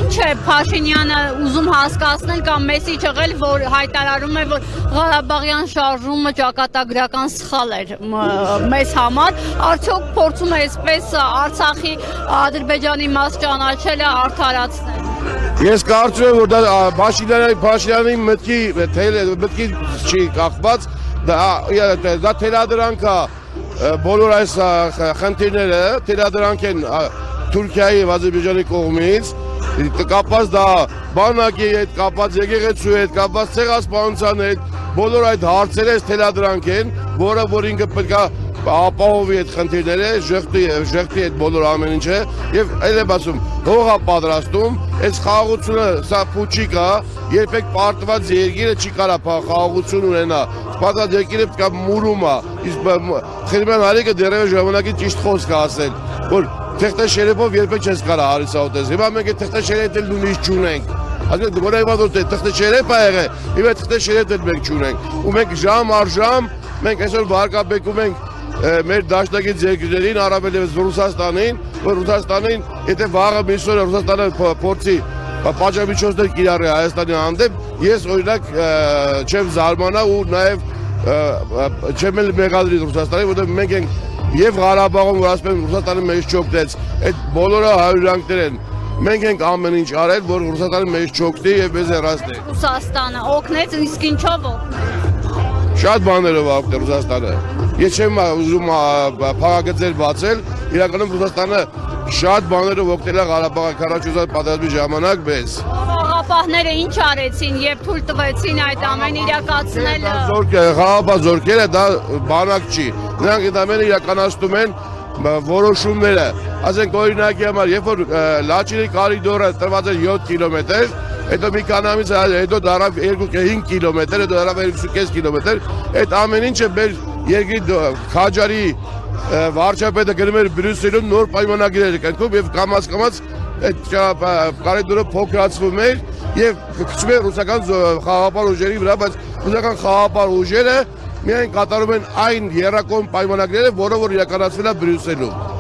Ինչ է Փաշինյանը ուզում հասկացնել կամ մեսիջ եղել, որ հայտարարում է, որ Ղարաբաղյան շարժումը ճակատագրական սխալ էր մեզ համար, արդյոք փորձում է այսպես Արցախի Ադրբեջանի մաս ճանաչելը արդարացնել։ Ես կարծում եմ, որ դա Փաշինյանի մտքի չի կախված, դա թելադրանք է բոլոր այս խնդիրները, թելադրանք են Թուրքիայի և Ադրբեջանի կողմից, կապված դա բանակի հետ, կապված եկեղեցու հետ, կապված ցեղասպանության հետ, բոլոր այդ հարցերը այս թելադրանք են, որ ինքը պետք է ապահովի այդ խնդիրները, ժեղտի այդ բոլոր ամեն ինչը, և այլ եմ ասում, հող է պատրաստում, այս խաղաղությունը, սա փուչիկ է, երբեք պարտված երկիրը չի կարա խաղաղություն ունենա, պարտված երկիրը պետք է մուրում է, իսկ Խրիմյան Արեգը դեռևս ժամանակի ճիշտ խոսք է ասել, որ թղթաշերեփով երբեք չես կարա հարիսաուտես, հիմա մենք այդ թղթաշերեփն էլ նույնիսկ չունենք, ասենք որ այվա որ թղթաշերեփ ա եղել, հիմա թղթաշերեփ էլ մենք չունենք, ու մենք ժամ առ ժամ, մենք այսօր վարկաբեկում ենք մեր դաշնակից երկրներին, առավելևս Ռուսաստանին, որ Ռուսաստանին, եթե վաղը մյուս օրը Ռուսաստանը փորձի պատժամիջոցներ կիրառի Հայաստանի հանդեպ, ես օրինակ չեմ զարմանա ու նաև չեմ էլ մեղադրի Ռուսաստանի, որտեղ մենք ենք և Ղարաբաղում, որ ասում եմ Ռուսաստանը մեզ չօգնեց, այդ բոլորը հարյուրանքներ են, մենք ենք ամեն ինչ արել, որ Ռուսաստանը մեզ չօգնի և մեզ հեռացնի։ Ռուսաստանը օգնեց, իսկ ինչով օգնեց։ Շատ բաներով օգնել Ռուսաստանը։ Ես չեմ ուզում փակագծեր բացել, իրականում Ռուսաստանը շատ բաներով օգնել է Ղարաբաղի 44 պատերազմի ժամանակ մեզ։ Ղարաբաղները ինչ արեցին եւ թույլ տվեցին այդ ամեն իրականացնելը։ Ղարաբաղ զորքերը դա բանակ չի։ Նրանք այդ ամենը իրականացնում են որոշումները։ Ասենք օրինակի համար, երբ որ Լաչինի կարիդորը տրված էր 7 կիլոմետր, հետո մի քանի ամիս հետո դարավ 2-5 կիլոմետր, հետո դարավ 2.5 կիլոմետր, այդ ամեն ինչը մեր երկրի Քաջարի վարչապետը գրում էր Բրյուսելում նոր պայմանագրեր կնքում եւ կամաց այդ կարիդորը փոքրացվում էր եւ քչում էր ռուսական խաղապար ուժերի վրա, բայց ռուսական խաղապար ուժերը միայն կատարում են այն երրակողմ պայմանագրերը, որը որ իրականացվել է Բրյուսելում։